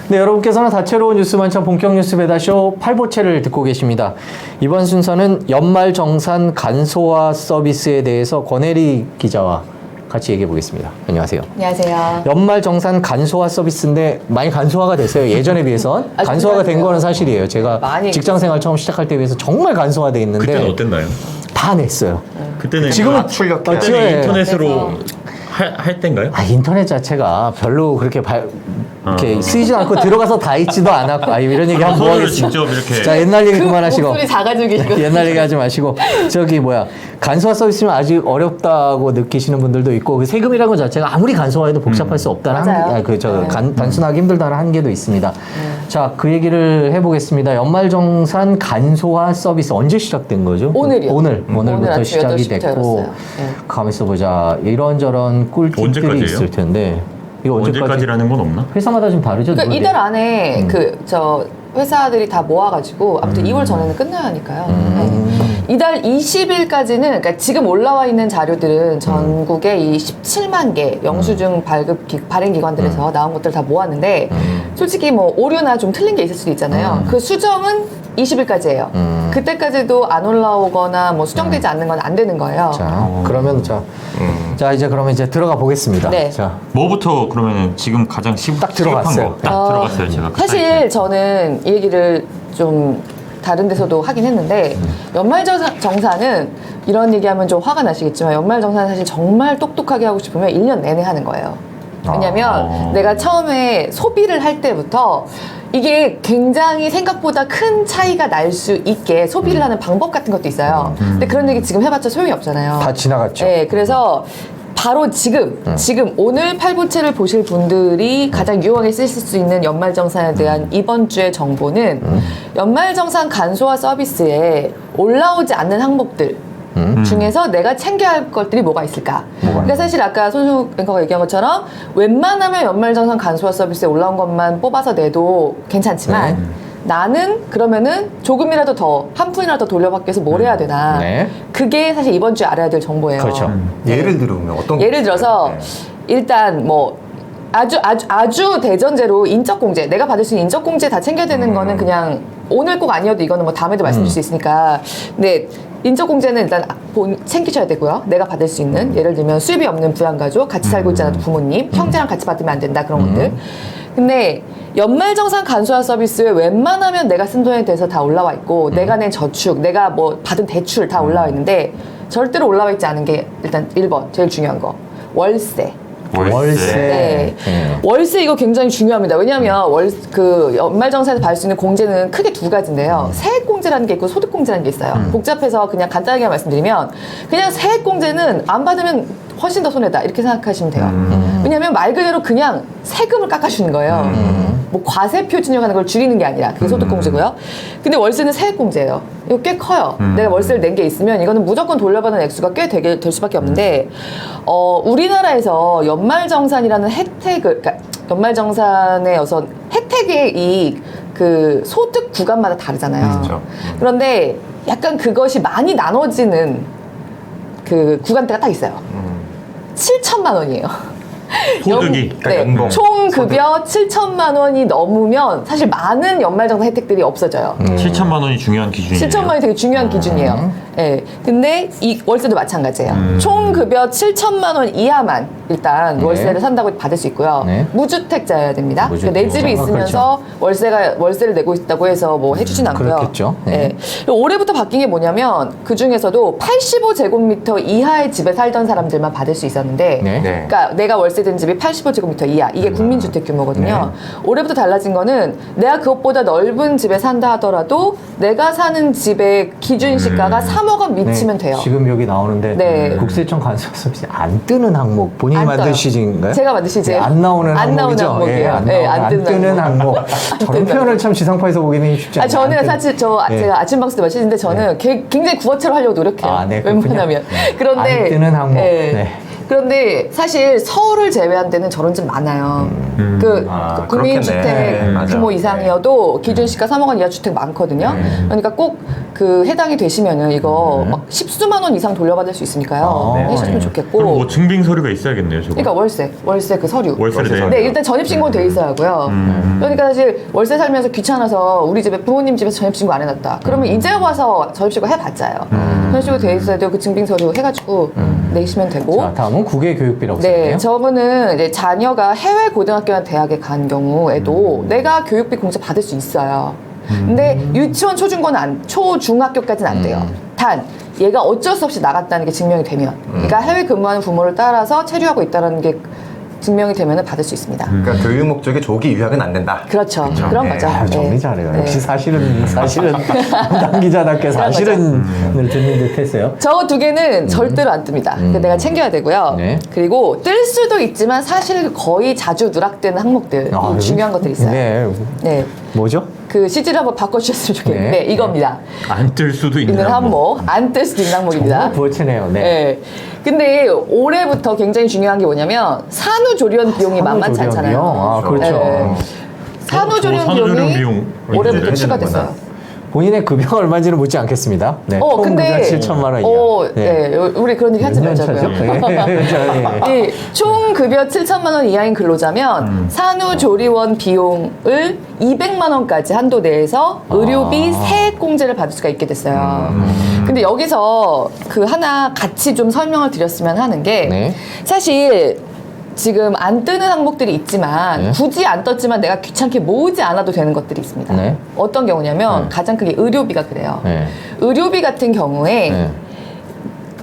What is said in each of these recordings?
네, 여러분께서는 다채로운 뉴스 만찬 본격 뉴스 배달쇼 8부채를 듣고 계십니다. 이번 순서는 연말정산 간소화 서비스에 대해서 권혜리 기자와 같이 얘기해 보겠습니다. 안녕하세요. 안녕하세요. 연말정산 간소화 서비스인데 많이 간소화가 됐어요. 예전에 비해선. 간소화가 된 거는 사실이에요. 제가 직장생활 처음 시작할 때 비해서 정말 간소화돼 있는데 그때는 어땠나요? 다 냈어요. 그때는 지금은 그때는 인터넷으로 할 때인가요? 인터넷 자체가 별로 그렇게 이렇게 쓰이지 않고 들어가서 다 있지도 않았고 이런 얘기 한번 손으로 하겠습니다. 직접 이렇게 자, 옛날 얘기 그만하시고 목소리 작아지고 계시고 옛날 얘기 하지 마시고 저기 간소화 서비스는 아직 어렵다고 느끼시는 분들도 있고 세금이라는 것 자체가 아무리 간소화해도 복잡할 수 없다는 단순하기 힘들다는 한계도 있습니다. 자, 그 얘기를 해보겠습니다. 연말정산 간소화 서비스 언제 시작된 거죠? 오늘이요. 오늘부터 시작이 됐고 가만있어 보자. 이런저런 꿀팁들이 언제까지예요? 있을 텐데 이거 언제까지라는 건 없나? 회사마다 좀 다르죠? 그러니까 이달 안에 회사들이 다 모아가지고 아무튼 2월 전에는 끝나야 하니까요. 이달 20일까지는 그러니까 지금 올라와 있는 자료들은 전국에 이 17만 개 영수증 발행 기관들에서 나온 것들 다 모았는데 솔직히 오류나 좀 틀린 게 있을 수도 있잖아요. 그 수정은 20일까지예요. 그때까지도 안 올라오거나 수정되지 않는 건 안 되는 거예요. 자, 그러면 그러면 이제 들어가 보겠습니다. 네. 자, 뭐부터 그러면 지금 가장 딱 들어갔어요. 딱 들어갔어요, 제가. 사실 저는 이 얘기를 좀 다른 데서도 하긴 했는데 연말정산은 이런 얘기하면 좀 화가 나시겠지만 연말정산은 사실 정말 똑똑하게 하고 싶으면 1년 내내 하는 거예요. 왜냐면 내가 처음에 소비를 할 때부터 이게 굉장히 생각보다 큰 차이가 날 수 있게 소비를 하는 방법 같은 것도 있어요. 근데 그런 얘기 지금 해봤자 소용이 없잖아요. 다 지나갔죠. 네, 그래서 바로 지금 오늘 8부채를 보실 분들이 가장 유용하게 쓰실 수 있는 연말정산에 대한 이번 주의 정보는 연말정산 간소화 서비스에 올라오지 않는 항목들 중에서 내가 챙겨야 할 것들이 뭐가 있을까? 그러니까 사실 아까 손수욱 앵커가 얘기한 것처럼 웬만하면 연말정산 간소화 서비스에 올라온 것만 뽑아서 내도 괜찮지만 나는 그러면은 조금이라도 더 한 푼이라도 더 돌려받기 위해서 뭘 해야 되나? 네. 그게 사실 이번 주에 알아야 될 정보예요. 그렇죠. 예를 들면 어떤 예를 들어서 일단 아주 대전제로 인적공제, 내가 받을 수 있는 인적공제 다 챙겨야 되는 거는 그냥 오늘 꼭 아니어도 이거는 다음에도 말씀드릴 수 있으니까. 근데 인적공제는 일단 챙기셔야 되고요. 내가 받을 수 있는 예를 들면 수입이 없는 부양가족, 같이 살고 있지 않아도 부모님, 형제랑 같이 받으면 안 된다 그런 것들. 근데 연말정산 간소화 서비스에 웬만하면 내가 쓴 돈에 대해서 다 올라와 있고 내가 낸 저축, 내가 받은 대출 다 올라와 있는데 절대로 올라와 있지 않은 게 일단 1번 제일 중요한 거 월세. 월세. 네. 월세 이거 굉장히 중요합니다. 왜냐하면 연말정산에서 받을 수 있는 공제는 크게 두 가지인데요. 세액공제라는 게 있고 소득공제라는 게 있어요. 복잡해서 그냥 간단하게 말씀드리면 그냥 세액공제는 안 받으면 훨씬 더 손해다 이렇게 생각하시면 돼요. 왜냐하면 말 그대로 그냥 세금을 깎아주는 거예요. 과세표 진영하는 걸 줄이는 게 아니라 그게 소득공제고요. 근데 월세는 세액공제예요. 이거 꽤 커요. 내가 월세를 낸 게 있으면 이거는 무조건 돌려받는 액수가 꽤 되게 될 수밖에 없는데 우리나라에서 연말정산이라는 혜택을 그러니까 연말정산의 어떤 혜택의 그 소득 구간마다 다르잖아요. 그렇죠. 그런데 약간 그것이 많이 나눠지는 그 구간대가 딱 있어요. 7천만 원이에요. 소득이 네, 연봉. 총 급여 7천만 원이 넘으면 사실 많은 연말정산 혜택들이 없어져요. 7천만 원이 중요한 기준이에요. 7천만 원이 되게 중요한 기준이에요. 네. 근데 이 월세도 마찬가지예요. 총 급여 7천만 원 이하만 일단 월세를 산다고 받을 수 있고요. 네. 무주택자여야 됩니다. 무주택자. 내 집이 있으면서 월세를 내고 있다고 해서 해주진 않고요. 그렇겠죠. 네. 올해부터 바뀐 게 뭐냐면 그 중에서도 85제곱미터 이하의 집에 살던 사람들만 받을 수 있었는데 네. 그러니까 내가 월세된 집이 85제곱미터 이하 이게 국민주택 규모거든요. 올해부터 달라진 거는 내가 그것보다 넓은 집에 산다 하더라도 내가 사는 집의 기준 시가가 3억 원 미치면 돼요. 지금 여기 나오는데 네. 국세청 간소화 서비스 안 뜨는 항목 본인이 안 만든 떠요. CG인가요? 제가 만든 CG. 안 나오는 안 나오는 항목이죠. 항목이에요. 예, 안 뜨는 항목. 저런 뜨는 표현을 참 지상파에서 보기는 쉽지 않아요. 저는 사실 제가 아침 방송 때 마시는데 저는 굉장히 구어체로 하려고 노력해요. 네, 그렇군요. 웬만하면. 네. 그런데 안 뜨는 항목. 네. 그런데 사실 서울을 제외한 데는 저런 집 많아요. 국민주택 그렇겠네. 맞아. 규모 이상이어도 기준시가 3억 원 이하 주택 많거든요. 그러니까 꼭 그 해당이 되시면은 이거 막 십수만 원 이상 돌려받을 수 있으니까요. 네. 해주시면 좋겠고. 그럼 뭐 증빙 서류가 있어야겠네요, 저거. 그러니까 월세 그 서류. 월세를 내야 네, 돼요. 일단 전입신고는 돼 있어야 하고요. 그러니까 사실 월세 살면서 귀찮아서 우리 집에 부모님 집에서 전입신고 안 해놨다. 그러면 이제 와서 전입신고 해봤자요. 전입신고 돼 있어야 돼요. 그 증빙서류 해가지고 내시면 되고. 자, 다음은 국외 교육비라고 네, 써있네요. 저분은 이제 자녀가 해외 고등학교나 대학에 간 경우에도 내가 교육비 공제 받을 수 있어요. 근데 유치원, 초중학교까지는 안 돼요. 단 얘가 어쩔 수 없이 나갔다는 게 증명이 되면, 그러니까 해외 근무하는 부모를 따라서 체류하고 있다는 게 증명이 되면 받을 수 있습니다. 그러니까 교육 목적의 조기 유학은 안 된다. 그렇죠. 그런 네. 거죠. 아, 정리 네. 잘해요. 네. 역시 사실은 담당 기자답게 사실은을 듣는 듯했어요. 저 두 개는 절대로 안 뜹니다. 그러니까 내가 챙겨야 되고요. 네. 그리고 뜰 수도 있지만 사실 거의 자주 누락되는 항목들, 중요한 것들이 있어요. 네. 네. 뭐죠? 그 CG를 한번 바꿔주셨으면 좋겠는데 네. 이겁니다. 안 뜰 수도 있는 있는 항목. 항목, 안 뜰 수도 있는 항목입니다. 정말 부어치네요. 네. 네. 근데 올해부터 굉장히 중요한 게 뭐냐면 산후조리원 비용이 만만치 않잖아요. 아, 그렇죠. 네. 산후조리원 산후조리원 비용 올해부터 문제를 추가됐어요. 본인의 급여가 얼마인지는 묻지 않겠습니다. 네. 총 근데 급여 7천만 원이요. 네. 우리 그런 얘기 하지 몇 년 차죠? 말자고요. 네. 이 총 급여 7천만 원 이하인 근로자면 산후조리원 비용을 200만 원까지 한도 내에서 의료비 세액 공제를 받을 수가 있게 됐어요. 근데 여기서 그 하나 같이 좀 설명을 드렸으면 하는 게 네. 사실 지금 안 뜨는 항목들이 있지만 네. 굳이 안 떴지만 내가 귀찮게 모으지 않아도 되는 것들이 있습니다. 네. 어떤 경우냐면 네. 가장 크게 의료비가 그래요. 네. 의료비 같은 경우에 네.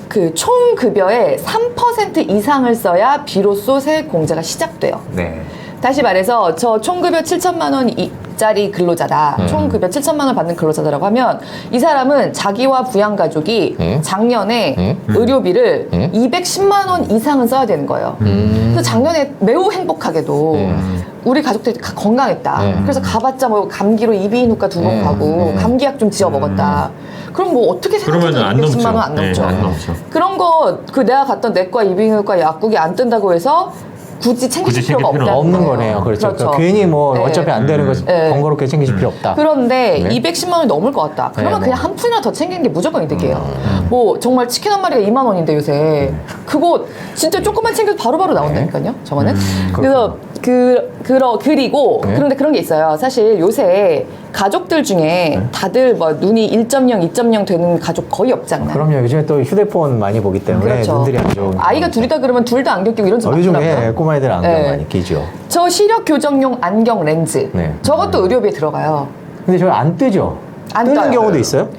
그 총 급여의 3% 이상을 써야 비로소 세액 공제가 시작돼요. 네. 다시 말해서 저 총급여 7천만 원짜리 근로자다. 총급여 7천만 원 받는 근로자다라고 하면 이 사람은 자기와 부양가족이 작년에 의료비를 210만 원 이상은 써야 되는 거예요. 그래서 작년에 매우 행복하게도 우리 가족들이 건강했다. 그래서 가봤자 뭐 감기로 이비인후과 2번 가고 감기약 좀 지어 먹었다. 그럼 뭐 어떻게 그러면은 생각해도 안 210만 넘죠. 원 안 넘죠. 네, 안 넘죠. 그런 거 그 내가 갔던 내과 이비인후과 약국이 안 뜬다고 해서 굳이 챙기실 굳이 필요가 챙길 필요는 없다는 없는 거예요. 거네요. 그렇죠. 그러니까 괜히 뭐 네. 어차피 안 되는 거 네. 번거롭게 챙기실 필요 없다. 그런데 네. 210만 원이 넘을 것 같다. 그러면 네, 그냥 뭐. 한 푼이라도 더 챙기는 게 무조건 이득이에요. 뭐 정말 치킨 한 마리가 2만 원인데 요새 그거 진짜 조금만 챙겨도 바로바로 나온다니까요. 저거는. 그래서 그리고 네. 그런데 그런 게 있어요. 사실 요새 가족들 중에 다들 뭐 눈이 1.0, 2.0 되는 가족 거의 없지 않나요? 그럼요. 요즘에 또 휴대폰 많이 보기 때문에 그렇죠. 눈들이 안 좋은. 아이가 둘이다 그러면 둘 다 안경 끼고 이런 집 요즘에 많더라고요. 꼬마애들 안경 네. 많이 끼죠. 저 시력 교정용 안경 렌즈. 네. 저것도 의료비에 들어가요. 근데 저는 안 뜨죠. 안 뜨는 떠요. 경우도 있어요?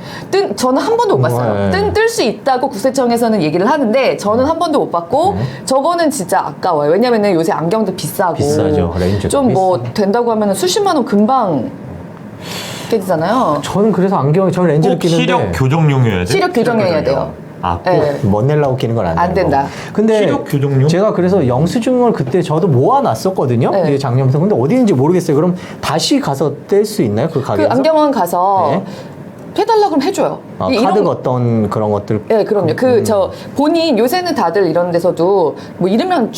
저는 한 번도 못 봤어요. 네. 뜰 수 있다고 국세청에서는 얘기를 하는데 저는 한 번도 못 봤고 저거는 진짜 아까워요. 왜냐면은 요새 안경도 비싸고 비싸죠. 렌즈도 좀 뭐 비싸. 된다고 하면은 수십만 원 금방 깨지잖아요. 저는 그래서 저는 렌즈를 꼭 끼는데 시력 교정용이어야 돼? 시력 교정해야 돼요. 아, 꼭. 네. 멋내려고 끼는 건 안 안 되는 된다. 거고. 근데 시력 교정용? 제가 그래서 영수증을 그때 저도 모아놨었거든요. 네. 이게 작년부터. 근데 어디 있는지 모르겠어요. 그럼 다시 가서 뗄 수 있나요? 그 그 가게에서? 안경원 가서 네. 해달라 그러면 해줘요. 아, 이런 카드 거- 어떤 그런 것들. 네, 그럼요. 저 본인 요새는 다들 이런 데서도 뭐 이름이랑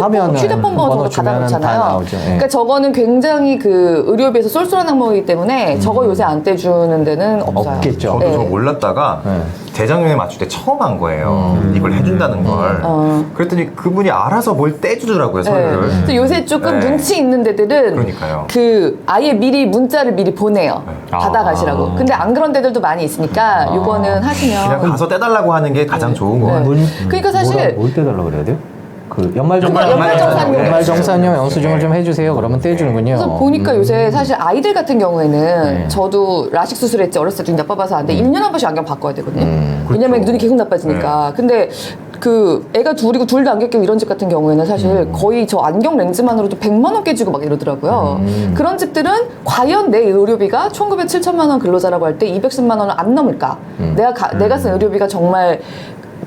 하면은 휴대폰 번호 번호 저거 주면은 받아놓잖아요. 다 나오죠. 예. 그러니까 저거는 굉장히 그 의료비에서 쏠쏠한 항목이기 때문에 저거 요새 안 떼주는 데는 없어요. 없겠죠. 저도 네. 저거 몰랐다가 네. 재작년에 맞출 때 처음 한 거예요. 이걸 해준다는 걸. 그랬더니 그분이 알아서 뭘 떼주더라고요, 네. 서류를. 그래서 요새 조금 네. 눈치 있는 데들은 그러니까요. 그 아예 미리 문자를 미리 보내요. 네. 받아가시라고. 아. 근데 안 그런 데들도 많이 있으니까 요거는 그냥 하시면 가서 떼달라고 하는 게 가장 좋은 거 같아요. 그러니까 사실 뭘 떼달라고 그래야 돼요? 그 연말정산용. 연말정산용 영수증을 좀 해주세요. 그러면 떼주는군요. 그래서 보니까 요새 사실 아이들 같은 경우에는 네. 저도 라식 수술했지 어렸을 때 눈이 나빠봐서 안 돼. 1년에 한 번씩 안경 바꿔야 되거든요. 왜냐면 그렇죠. 눈이 계속 나빠지니까. 근데 그 애가 둘이고 둘 다 안경 끼고 이런 집 같은 경우에는 사실 거의 저 안경 렌즈만으로도 100만 원 깨지고 막 이러더라고요. 그런 집들은 과연 내 의료비가 총급여 7천만 원 근로자라고 할 때 210만 원을 안 넘을까? 내가 쓴 의료비가 정말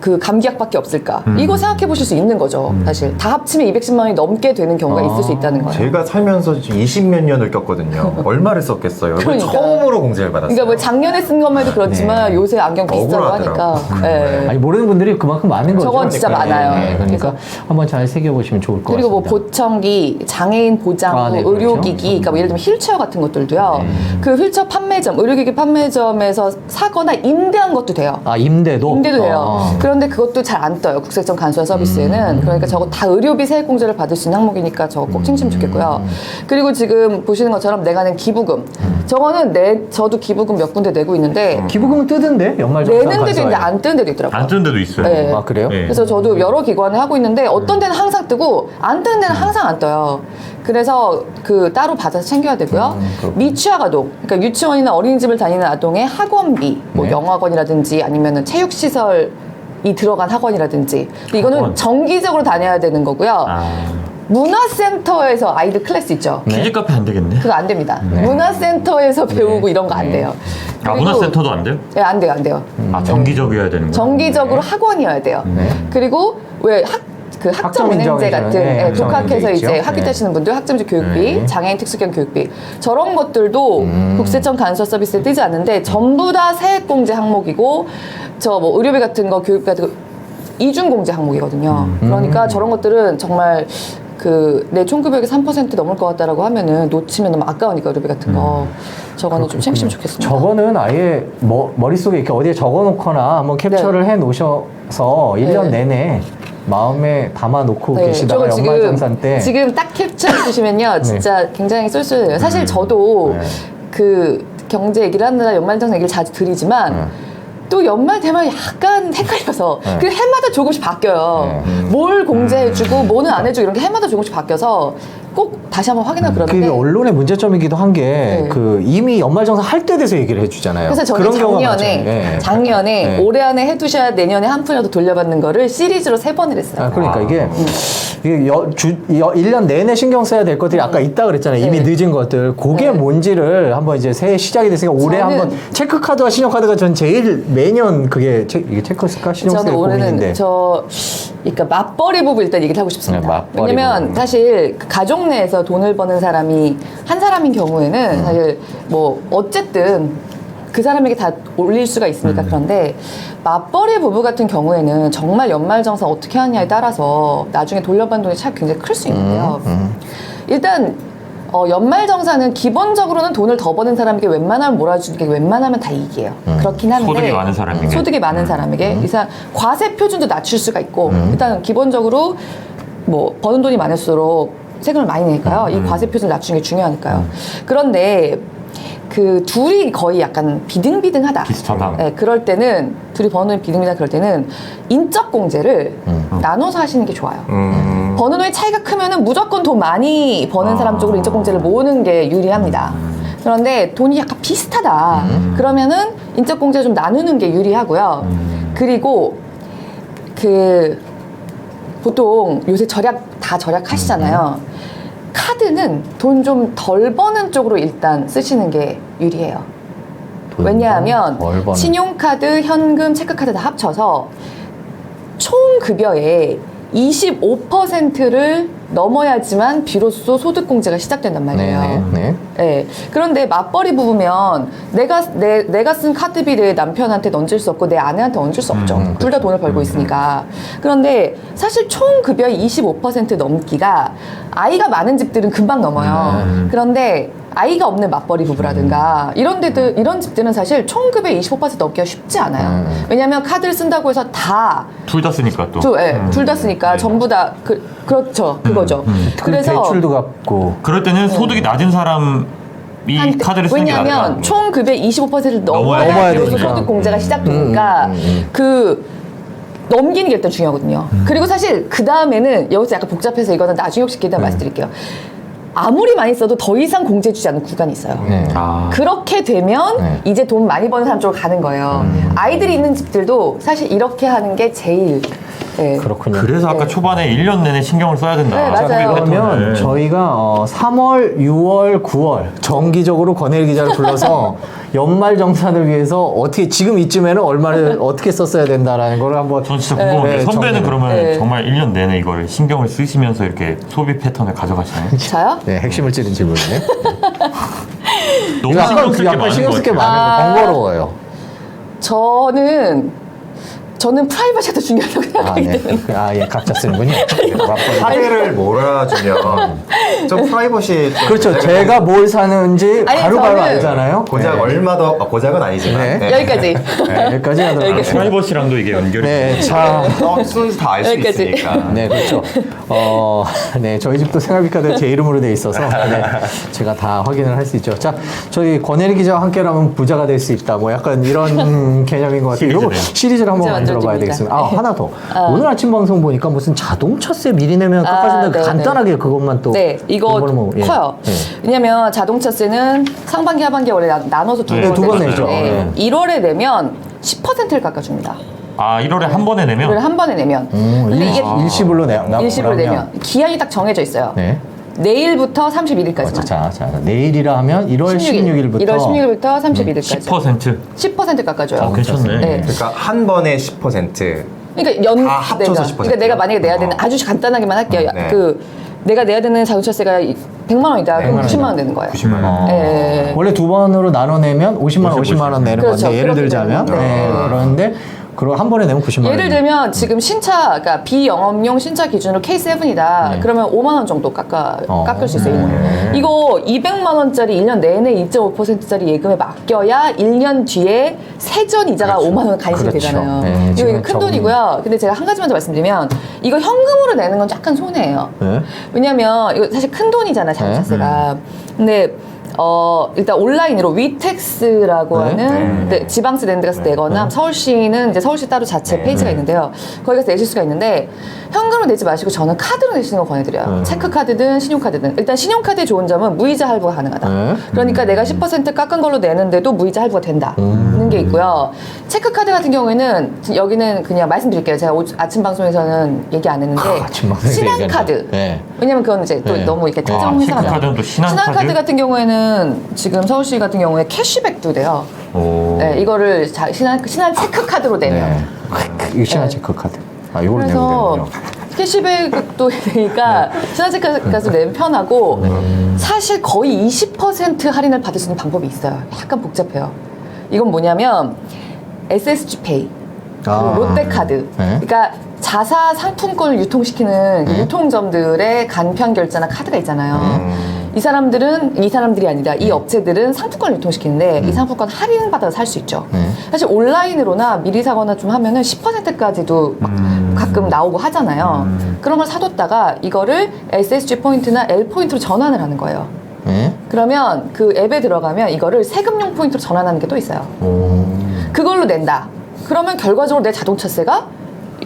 그 감기약밖에 없을까? 이거 생각해 보실 수 있는 거죠. 사실 다 합치면 210만 원이 넘게 되는 경우가 있을 수 있다는 거예요. 제가 살면서 지금 20몇 년을 겪거든요. 얼마를 썼겠어요. 이거 그러니까. 처음으로 공제를 받았어요. 그러니까 뭐 작년에 쓴 것만 해도 그렇지만 요새 안경 비싸고 하니까. 네. 아니 모르는 분들이 그만큼 많은 거죠. 저건 진짜 많아요. 그러니까 한번 잘 새겨보시면 좋을 것 그리고 뭐 같습니다. 보청기, 장애인 보장구, 네, 그렇죠. 의료기기, 그러니까 뭐 예를 들면 휠체어 같은 것들도요. 그 휠체어 판매점, 의료기기 판매점에서 사거나 임대한 것도 돼요. 아 임대도? 임대도 돼요. 아. 그런데 그것도 잘 안 떠요. 국세청 간소화 서비스에는. 그러니까 저거 다 의료비 세액공제를 받을 수 있는 항목이니까 저거 꼭 챙기시면 좋겠고요. 그리고 지금 보시는 것처럼 내가 낸 기부금. 저거는 저도 기부금 몇 군데 내고 있는데 기부금은 뜨던데 연말정산 내는 데도 간소화에. 있는데 안 뜨는 데도 있더라고요. 안 뜨는 데도 있어요. 네. 아 그래요? 네. 그래서 저도 여러 기관에 하고 있는데 어떤 데는 항상 뜨고 안 뜨는 데는 항상 안 떠요. 그래서 그 따로 받아서 챙겨야 되고요. 미취학 아동, 그러니까 유치원이나 어린이집을 다니는 아동의 학원비, 뭐 네. 영어학원이라든지 아니면은 체육시설이 들어간 학원이라든지. 근데 이거는 학원. 정기적으로 다녀야 되는 거고요. 문화센터에서 아이들 클래스 있죠. 키즈 카페 안 되겠네. 그거 안 됩니다. 문화센터에서 배우고 이런 거 안 돼요. 아, 그리고- 문화센터도 안 돼요? 네, 안 돼요, 안 돼요. 아, 정기적이어야 되는 거예요? 정기적으로 학원이어야 돼요. 그리고 왜 그 학점 은행제 인정이잖아요. 같은 네, 학점 독학해서 은행제 이제 있죠. 학위 네. 따시는 분들 학점제 교육비, 네. 장애인 특수경 교육비 저런 것들도 국세청 간소화 서비스에 뜨지 않는데 전부 다 세액공제 항목이고 저 뭐 의료비 같은 거 교육비 같은 거 이중공제 항목이거든요. 그러니까 저런 것들은 정말 그 내 총급액의 3% 넘을 것 같다라고 하면은 놓치면 너무 아까우니까 의료비 같은 거 저거는 좀 챙기시면 좋겠습니다. 저거는 아예 머릿속에 이렇게 어디에 적어놓거나 한번 캡처를 해 놓으셔서 1년 네. 내내 마음에 담아놓고 계시다가 저거 연말정산 때 지금 딱 캡처해 주시면요 진짜 굉장히 쏠쏠해요. 사실 저도 네. 그 경제 얘기를 하느라 연말정산 얘기를 자주 드리지만 또 연말 되면 약간 헷갈려서 네. 그 해마다 조금씩 바뀌어요. 뭘 공제해주고 뭐는 안 해주고 이런 게 해마다 조금씩 바뀌어서 꼭 다시 한번 확인하고 그러는데 그게 언론의 문제점이기도 한 게 네. 그 이미 연말정산 할 때 돼서 얘기를 해주잖아요. 그래서 저는 경우가 작년에 많죠. 예. 작년에 네. 올해 안에 해두셔야 내년에 한 푼이라도 돌려받는 거를 시리즈로 3번을 했어요. 아, 그러니까 이게 1년 내내 신경 써야 될 것들이 아까 있다 그랬잖아요. 이미 네. 늦은 것들. 그게 네. 뭔지를 한번 이제 새해 시작이 됐으니까 올해 저는- 한번 체크카드와 신용카드가 전 제일 매년 그게 이게 체크카 신용세 저는 고민인데. 올해는 그러니까 맞벌이 부부 일단 얘기를 하고 싶습니다. 네, 맞벌이 왜냐면 부부. 사실 그 가족 내에서 돈을 버는 사람이 한 사람인 경우에는 사실 뭐 어쨌든 그 사람에게 다 올릴 수가 있으니까 그런데 맞벌이 부부 같은 경우에는 정말 연말정산 어떻게 하느냐에 따라서 나중에 돌려받는 돈이 참 굉장히 클 수 있는데요. 일단 연말정산은 기본적으로는 돈을 더 버는 사람에게 웬만하면 몰아주는 게 웬만하면 다 이익이에요. 그렇긴 한데 소득이 많은 사람에게. 소득이 많은 사람에게 이상 과세 표준도 낮출 수가 있고 일단 기본적으로 뭐 버는 돈이 많을수록 세금을 많이 내니까요. 이 과세 표준을 낮추는 게 중요하니까요. 그런데 그 둘이 거의 약간 비등비등하다. 비슷하다. 네, 그럴 때는 둘이 버는 돈이 비등비등하다 그럴 때는 인적 공제를 나눠서 하시는 게 좋아요. 버는 돈의 차이가 크면은 무조건 돈 많이 버는 사람 쪽으로 인적 공제를 모으는 게 유리합니다. 그런데 돈이 약간 비슷하다. 그러면은 인적 공제 좀 나누는 게 유리하고요. 그리고 그 보통 요새 다 절약하시잖아요. 카드는 돈 좀 덜 버는 쪽으로 일단 쓰시는 게 유리해요. 왜냐하면 덜 버는. 신용카드, 현금, 체크카드 다 합쳐서 총 급여의 25%를 넘어야지만 비로소 소득공제가 시작된단 말이에요. 네. 네. 그런데 맞벌이 부부면 내가 쓴 카드비 내 남편한테 얹을 수 없고 내 아내한테 얹을 수 없죠. 둘 다 돈을 벌고 있으니까. 그런데 사실 총 급여의 25% 넘기가 아이가 많은 집들은 금방 넘어요. 그런데 아이가 없는 맞벌이 부부라든가 이런 집들은 사실 총급의 25% 넘기가 쉽지 않아요. 왜냐하면 카드를 쓴다고 해서 다 둘 다 쓰니까 또. 둘 다 쓰니까 전부 다 그렇죠. 그거죠. 그래서 대출도 갚고. 그럴 때는 소득이 낮은 사람이 카드를 쓰는 게 낫다. 왜냐하면 총 급의 25%를 넘어야 넘어야 비로소 되니까. 소득 공제가 시작되니까 그 넘기는 게 일단 중요하거든요. 그리고 사실 그 다음에는 여기서 약간 복잡해서 이거는 나중에 혹시 기회되면 말씀드릴게요. 아무리 많이 써도 더 이상 공제 주지 않는 구간이 있어요. 네. 아. 그렇게 되면 네. 이제 돈 많이 버는 사람 쪽으로 가는 거예요. 아이들이 있는 집들도 사실 이렇게 하는 게 제일 네. 그렇군요. 그래서 아까 네. 초반에 1년 내내 신경을 써야 된다. 네, 맞아요. 소비 그러면 패턴을. 저희가 3월, 6월, 9월 정기적으로 권혜리 기자를 불러서 연말 정산을 위해서 어떻게 지금 이쯤에는 얼마를 어떻게 썼어야 된다라는 걸 한번 전 진짜 궁금한데 네, 선배는 정리를. 그러면 네. 정말 1년 내내 이걸 신경을 쓰시면서 이렇게 소비 패턴을 가져가시나요? 저요? 네, 핵심을 찌른 질문이네. 너무 이거 신경 쓸 게 약간 많은 신경 쓸 게 것 같아요. 많은 거 번거로워요. 저는 프라이버시가 더 중요하다고 생각하기 때문에. 예, 각자 쓰는군요. 카드를 몰아주면 좀 프라이버시 좀 그렇죠. 제가 뭘 사는지 아니, 바로바로 저는- 알잖아요. 고작 네. 얼마 더 고작은 아니지만 네. 네. 여기까지. 네, 여기까지 하도록 여기까지. 하겠습니다. 프라이버시랑도 이게 연결이 네, 자. 순수 다 알 수 여기까지. 있으니까. 네, 그렇죠. 네, 저희 집도 생활비 카드 제 이름으로 돼 있어서 네, 제가 다 확인을 할 수 있죠. 자, 저희 권혜리 기자와 함께라면 부자가 될 수 있다. 뭐 약간 이런 개념인 것 같아요. 이거 시리즈네요. 시리즈를 한번 이제 만들어 봐야 만들어집니다. 되겠습니다. 하나 더. 오늘 아침 방송 보니까 무슨 자동차세 미리 내면 깎아준다. 네, 간단하게 그것만 또. 네, 이거 그거는 뭐, 예. 커요. 예. 왜냐면 자동차세는 상반기, 하반기 원래 나눠서 두 네, 번 두번 내는데 내죠. 네. 1월에 내면 10%를 깎아줍니다. 아 1월에 한 번에 1월에 내면 한 번에 내면. 근데 이게 일시불로 일시불로 내면 기한이 딱 정해져 있어요. 네. 내일부터 31일까지만. 자, 내일이라 하면 1월 16일부터 1월 16일부터 31일까지. 10%. 10% 깎아줘요. 아, 괜찮네. 네. 그러니까 한 번에 10%. 그러니까 다 합쳐서 10%. 그러니까 내가 만약에 내야 되는 아주 간단하게만 할게요. 네. 내가 내야 되는 자동차세가 100만 원이다. 그럼 100만 90만 원 되는 거예요. 90만 원. 네. 원래 두 번으로 나눠내면 50만 원, 50만 원 내는 그렇죠. 건데 예를 그렇게 들자면 되는 거죠. 네, 그런데 그리고 한 번에 내면 90만 원. 예를 들면 지금 신차, 그러니까 비영업용 신차 기준으로 K7이다. 네. 그러면 5만 원 정도 깎을 수 있어요. 네. 이거 200만 원짜리 1년 내내 2.5%짜리 예금에 맡겨야 1년 뒤에 세전 이자가 5만 원 간식이 그렇죠. 되잖아요. 네, 이거 지금 큰 돈이고요. 근데 제가 한 가지만 더 말씀드리면 이거 현금으로 내는 건 약간 손해예요. 네. 왜냐면 이거 사실 큰 돈이잖아요, 자동차세가. 근데 일단 온라인으로 위텍스라고 네. 하는 네, 지방세 내는 데 가서 내거나 서울시는 이제 서울시 따로 자체 페이지가 있는데요. 거기 가서 내실 수가 있는데 현금으로 내지 마시고 저는 카드로 내시는 거 권해드려요. 체크카드든 신용카드든. 일단 신용카드의 좋은 점은 무이자 할부가 가능하다. 그러니까 내가 10% 깎은 걸로 내는데도 무이자 할부가 된다는 게 있고요. 체크카드 같은 경우에는 여기는 그냥 말씀드릴게요. 제가 아침 방송에서는 얘기 안 했는데 아침 방송에서 신한카드. 얘기한다. 네. 왜냐면 그건 이제 또 네. 너무 이렇게 아, 특정 회사가 체크카드는 또 신한카드? 신한카드 같은 경우에는 지금 서울시 같은 경우에 캐시백도 돼요. 오. 네, 이거를 신한 체크카드로 내면. 네. 이거 신한 네. 체크 카드. 이걸 내면 그래서 되는군요. 캐시백도 되니까 신한 체크카드 내면 편하고 사실 거의 20% 할인을 받을 수 있는 방법이 있어요. 약간 복잡해요. 이건 뭐냐면 SSG페이 그리고 롯데카드. 네. 그러니까 자사 상품권을 유통시키는 그 유통점들의 간편 결제나 카드가 있잖아요. 이 사람들이 아니라 이 업체들은 상품권을 유통시키는데 이 상품권 할인받아서 살 수 있죠. 사실 온라인으로나 미리 사거나 좀 하면은 10%까지도 막 가끔 나오고 하잖아요. 그런 걸 사뒀다가 이거를 SSG 포인트나 L 포인트로 전환을 하는 거예요. 네. 그러면 그 앱에 들어가면 이거를 세금용 포인트로 전환하는 게 또 있어요. 그걸로 낸다. 그러면 결과적으로 내 자동차세가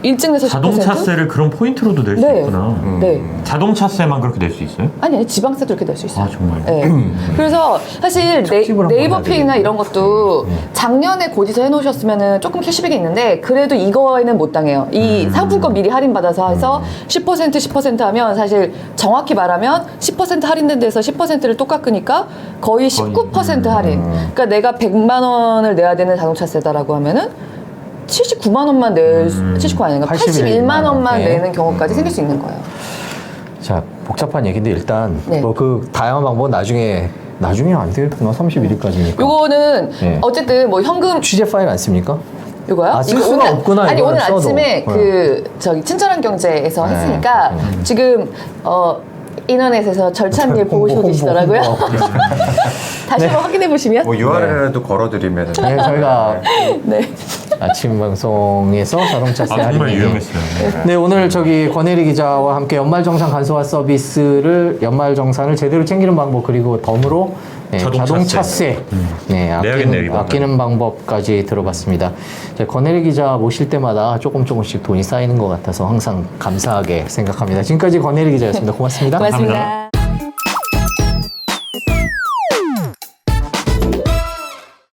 일증에서 10%? 자동차세를 그런 포인트로도 낼 수 네. 있구나. 네. 자동차세만 그렇게 낼 수 있어요? 아니, 지방세도 이렇게 낼 수 있어요. 아, 정말요? 네. 그래서 사실 특집을 한번 네이버페이나 이런 것도 작년에 고지서 해놓으셨으면 조금 캐시백이 있는데 그래도 이거에는 못 당해요. 이 상품권 미리 할인받아서 해서 10% 하면 사실 정확히 말하면 10% 할인된 데서 10%를 또 깎으니까 거의 19% 할인. 그러니까 내가 100만 원을 내야 되는 자동차세다라고 하면은 79만 원만 79만 아닌가 81만 원만 네. 내는 경우까지 생길 수 있는 거예요. 자, 복잡한 얘기인데 일단 네. 뭐 그 다양한 방법은 나중에 안 되겠구나. 31일까지니까. 요거는 네. 어쨌든 뭐 현금 취재 파일 안 씁니까? 요거요? 쓸 이거 수가 없구나, 아니 이거는 오늘 써도. 아침에 네. 저기 친절한 경제에서 네. 했으니까 지금 인터넷에서 절찬리에 보시고 계시더라고요. 다시 한번 확인해 보시면 뭐 URL도 걸어드리면 네, 저희가 네. 아침 방송에서 자동차세 아, 정말 할인. 유용했어요. 네, 오늘 저기 권혜리 기자와 함께 연말정산 간소화 서비스를 연말정산을 제대로 챙기는 방법 그리고 덤으로 네, 자동차세 네, 내야겠네요, 이번에. 아끼는 방법까지 들어봤습니다. 권혜리 기자 모실 때마다 조금씩 돈이 쌓이는 것 같아서 항상 감사하게 생각합니다. 지금까지 권혜리 기자였습니다. 고맙습니다. 고맙습니다.